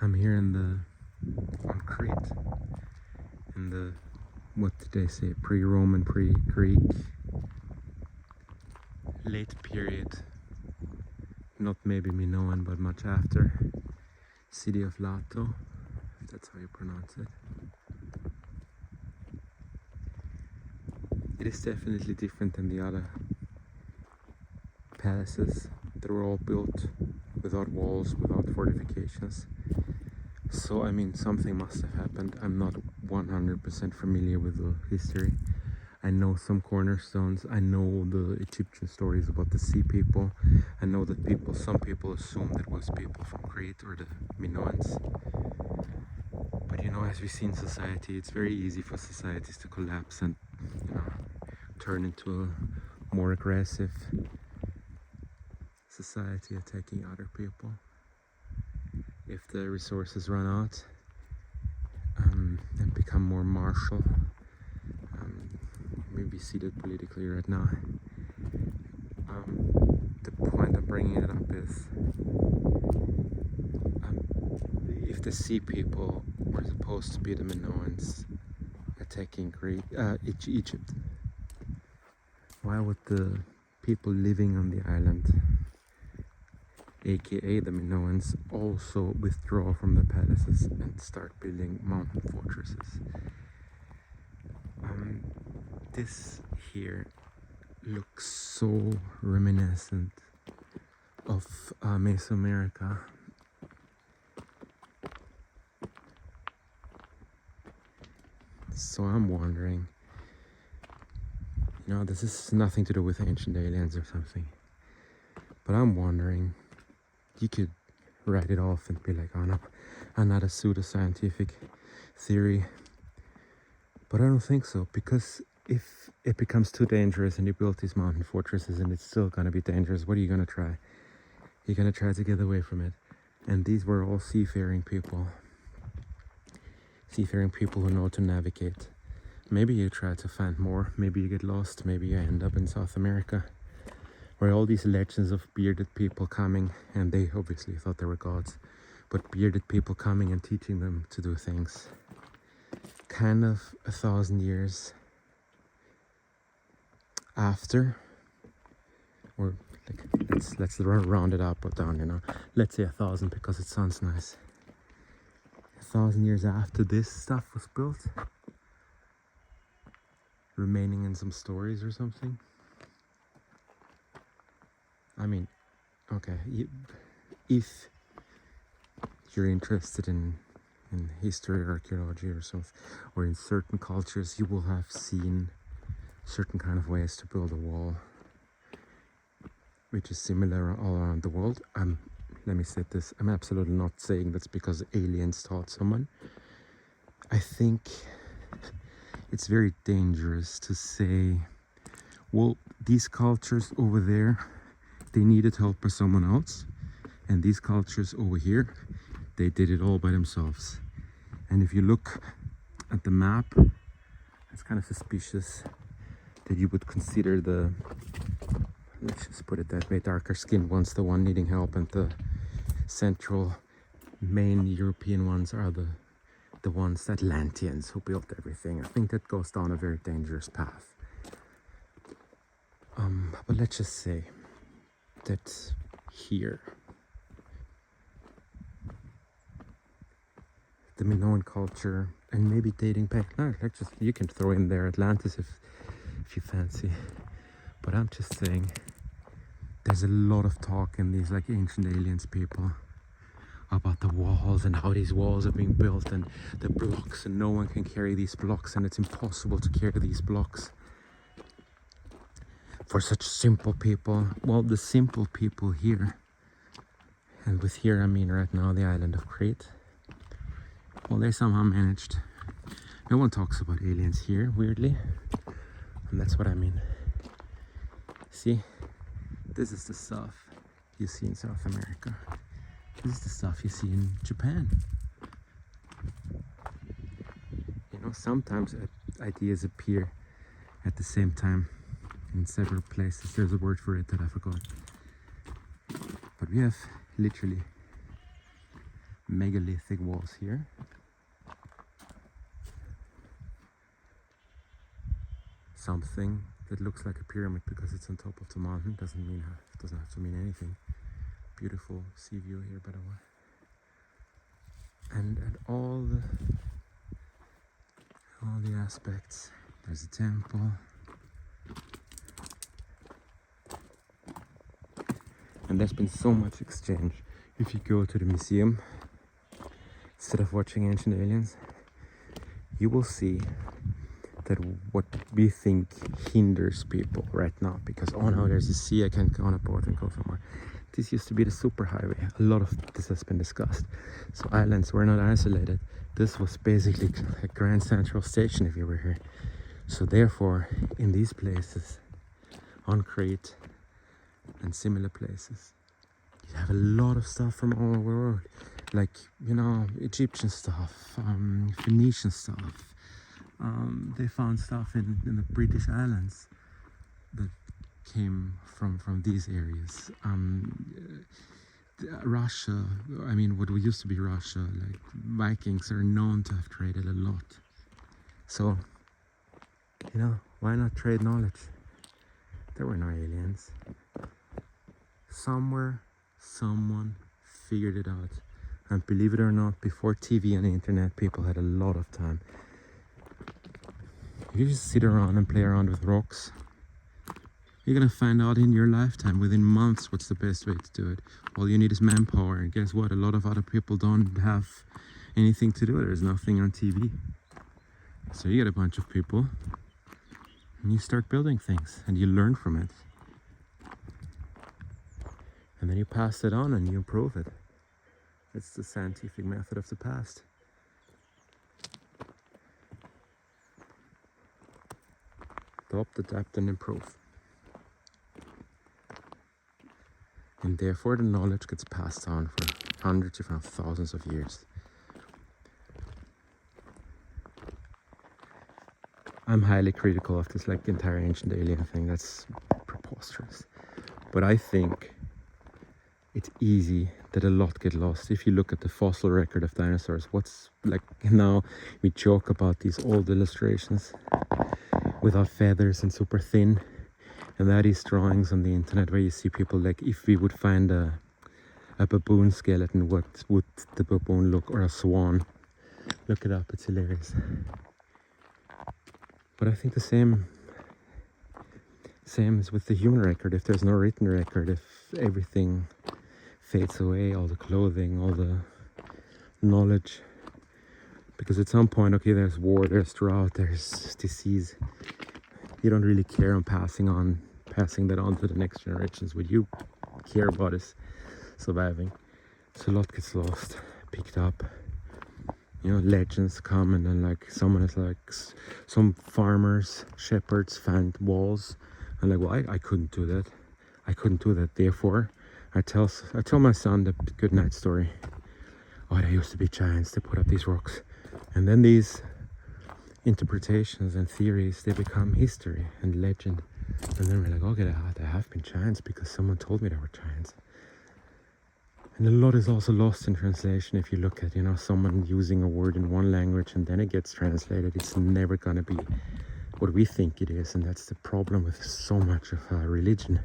I'm here on Crete, in the, what did they say, pre-Roman, pre-Greek, late period, not maybe Minoan, but much after, city of Lato, if that's how you pronounce it. It is definitely different than the other palaces that were all built without walls, without fortifications. So I mean, something must have happened. I'm not 100% familiar with the history. I know some cornerstones. I know the Egyptian stories about the sea people. I know that some people assume that was people from Crete or the Minoans. But you know, as we see in society, it's very easy for societies to collapse and, you know, turn into a more aggressive society attacking other people if the resources run out, and become more martial. Maybe see that politically right now. The point I'm bringing it up is, if the sea people were supposed to be the Minoans attacking Egypt, why would the people living on the island, aka the Minoans, also withdraw from the palaces and start building mountain fortresses? This here looks so reminiscent of Mesoamerica. So I'm wondering, you know, this is nothing to do with ancient aliens or something, but I'm wondering, you could write it off and be like, oh no, another pseudoscientific theory. But I don't think so, because if it becomes too dangerous and you build these mountain fortresses and it's still going to be dangerous, what are you going to try? You're going to try to get away from it. And these were all seafaring people who know to navigate. Maybe you try to find more, maybe you get lost, maybe you end up in South America, where all these legends of bearded people coming, and they obviously thought they were gods, but bearded people coming and teaching them to do things. Kind of 1,000 years after, or like, let's round it up or down, you know. Let's say 1,000 because it sounds nice. 1,000 years after this stuff was built, remaining in some stories or something. I mean, okay, if you're interested in history or archaeology or something, or in certain cultures, you will have seen certain kind of ways to build a wall, which is similar all around the world. Let me say this, I'm absolutely not saying that's because aliens taught someone. I think it's very dangerous to say, well, these cultures over there, they needed help by someone else, and these cultures over here, they did it all by themselves. And if you look at the map, it's kind of suspicious that you would consider the, let's just put it that way, darker skinned ones the one needing help, and the central main European ones are the ones, the Atlanteans, who built everything. I think that goes down a very dangerous path. But let's just say that here, the Minoan culture, and maybe dating back, no, you can throw in there Atlantis if you fancy, but I'm just saying, there's a lot of talk in these like ancient aliens people about the walls and how these walls are being built and the blocks, and no one can carry these blocks, and it's impossible to carry these blocks for such simple people. Well, the simple people here, and with here I mean right now the island of Crete, well, they somehow managed. No one talks about aliens here, weirdly, and that's what I mean. See, this is the stuff you see in South America. This is the stuff you see in Japan. You know, sometimes ideas appear at the same time in several places. There's a word for it that I forgot. But we have literally megalithic walls here. Something that looks like a pyramid because it's on top of the mountain doesn't have to mean anything. Beautiful sea view here, by the way. And at all the aspects, there's a temple. And there's been so much exchange. If you go to the museum, instead of watching ancient aliens, you will see that what we think hinders people right now, because oh no, there's a sea, I can't go on a boat and go somewhere. This used to be the superhighway. A lot of this has been discussed. So islands were not isolated. This was basically a Grand Central Station if you were here. So therefore, in these places, on Crete and similar places, you have a lot of stuff from all over the world. Like, you know, Egyptian stuff, Phoenician stuff. They found stuff in the British Islands that came from these areas. Russia, I mean, what used to be Russia, like Vikings are known to have traded a lot. So, you know, why not trade knowledge? There were no aliens. Somewhere, someone figured it out. And believe it or not, before TV and the internet, people had a lot of time. If you just sit around and play around with rocks, you're gonna find out in your lifetime, within months, what's the best way to do it. All you need is manpower, and guess what? A lot of other people don't have anything to do. There's nothing on TV. So you get a bunch of people, and you start building things, and you learn from it. And then you pass it on and you improve it. It's the scientific method of the past. Adopt, adapt, and improve. And therefore the knowledge gets passed on for hundreds, if not thousands of years. I'm highly critical of this like entire ancient alien thing. That's preposterous. But I think it's easy that a lot get lost. If you look at the fossil record of dinosaurs, what's like now we joke about these old illustrations without feathers and super thin, and that is drawings on the internet where you see people like, if we would find a baboon skeleton, what would the baboon look, or a swan? Look it up, it's hilarious. But I think the same is with the human record. If there's no written record, if everything fades away, all the clothing, all the knowledge, because at some point, okay, there's war, there's drought, there's disease, you don't really care on passing that on to the next generations. What you care about is surviving. So a lot gets lost, picked up. You know, legends come, and then like someone is like, some farmers, shepherds found walls, and like, well, I couldn't do that. I couldn't do that. Therefore, I tell my son the good night story. Oh, there used to be giants. They put up these rocks, and then these interpretations and theories, they become history and legend. And then we're like, okay, there have been giants because someone told me there were giants. And a lot is also lost in translation. If you look at, you know, someone using a word in one language and then it gets translated, it's never going to be what we think it is. And that's the problem with so much of religion,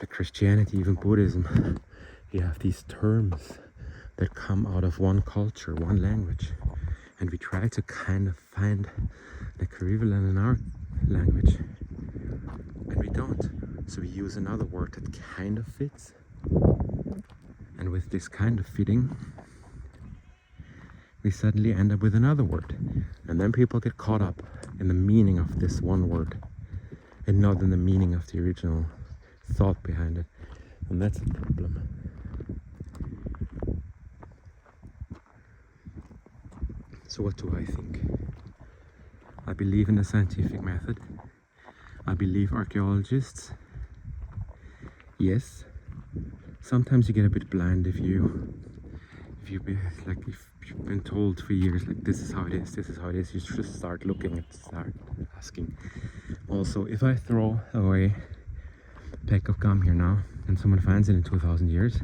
like Christianity, even Buddhism. You have these terms that come out of one culture, one language, and we try to kind of find the equivalent in our language, and we don't. So we use another word that kind of fits, and with this kind of fitting, we suddenly end up with another word, and then people get caught up in the meaning of this one word and not in the meaning of the original thought behind it, and that's a problem. So what do I think? I believe in the scientific method. I believe archaeologists. Yes, sometimes you get a bit blind if you've been told for years, like, this is how it is, this is how it is. You just start looking and start asking. Also, if I throw away a pack of gum here now, and someone finds it in 2000 years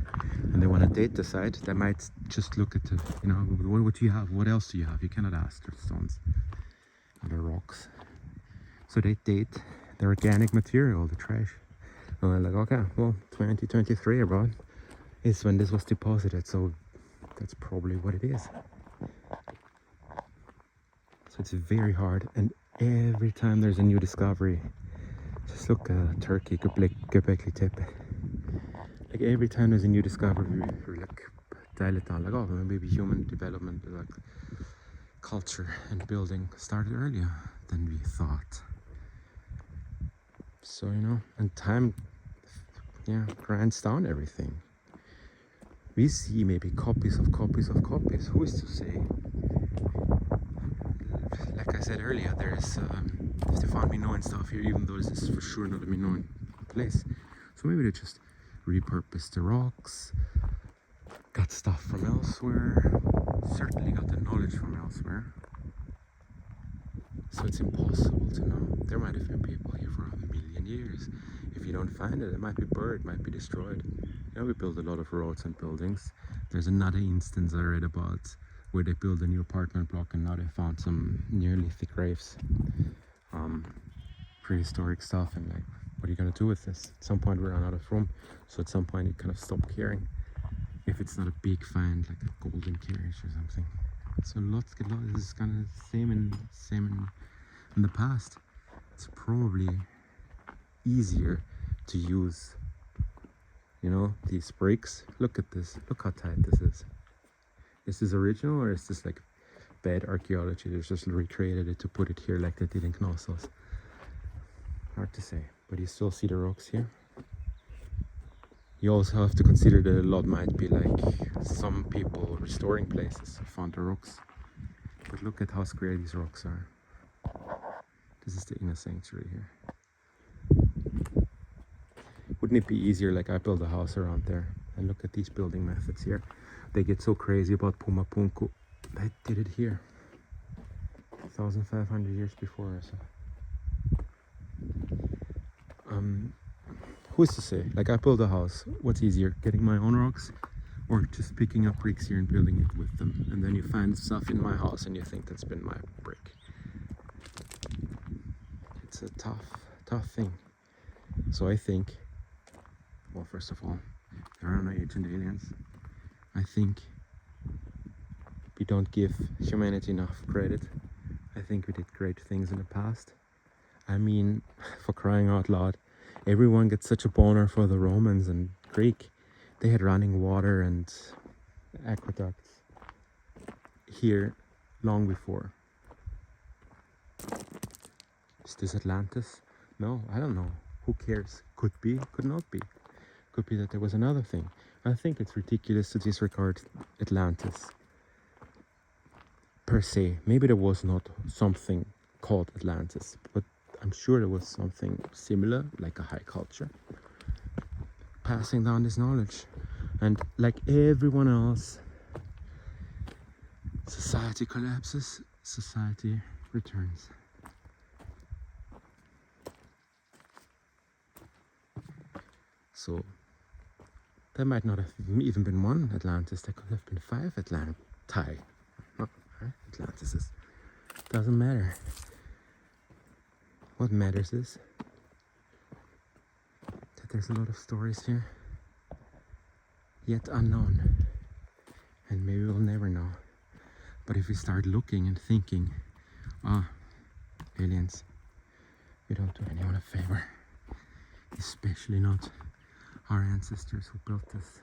and they want to date the site, they might just look at the, you know, what do you have? What else do you have? You cannot ask. There's stones and there are rocks. So they date the organic material, the trash. And they're like, okay, well, 2023 about is when this was deposited, so that's probably what it is. So it's very hard, and every time there's a new discovery, just look at Turkey, Göbekli Tepe. Like every time there's a new discovery, we like dial it down, like, oh, maybe human development, like culture and building started earlier than we thought. So, you know, and time, yeah, grinds down everything. We see maybe copies of copies of copies. Who is to say? Like I said earlier, there's if they found Minoan stuff here, even though this is for sure not a Minoan place. So maybe they just repurposed the rocks, got stuff from elsewhere, certainly got the knowledge from elsewhere. So it's impossible to know. There might have been people here for 1,000,000 years. If you don't find it, it might be buried, it might be destroyed. You know, we build a lot of roads and buildings. There's another instance I read about where they built a new apartment block and now they found some Neolithic graves. Prehistoric stuff, and like, what are you gonna do with this? At some point we run out of room, so at some point you kind of stop caring. If it's not a big find, like a golden carriage or something. So lots this is kind of the same in the past. It's probably easier to use, you know, these bricks. Look at this. Look how tight this is. Is this original or is this like bad archaeology? They just recreated it to put it here like they did in Knossos. Hard to say, but you still see the rocks here. You also have to consider that a lot might be like some people restoring places who found the rocks. But look at how square these rocks are. This is the inner sanctuary here. Wouldn't it be easier, like I built a house around there, and look at these building methods here. They get so crazy about Pumapunku. They did it here 1,500 years before us. Who's to say? Like I built a house. What's easier, getting my own rocks or just picking up bricks here and building it with them? And then you find stuff in my house and you think that's been my brick. It's a tough thing. So I think, well, first of all, there are no ancient aliens. I think we don't give humanity enough credit. I think we did great things in the past. I mean, for crying out loud, everyone gets such a boner for the Romans and Greek. They had running water and aqueducts here long before. Is this Atlantis? No, I don't know. Who cares? Could be, could not be. Could be that there was another thing. I think it's ridiculous to disregard Atlantis per se. Maybe there was not something called Atlantis, but I'm sure there was something similar, like a high culture, passing down this knowledge. And like everyone else, society collapses, society returns. So there might not have even been one Atlantis, there could have been 5 Atlantis. No, Atlantises. Doesn't matter. What matters is that there's a lot of stories here, yet unknown, and maybe we'll never know. But if we start looking and thinking, aliens, we don't do anyone a favor, especially not our ancestors who built this.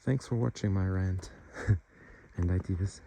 Thanks for watching my rant and ideas.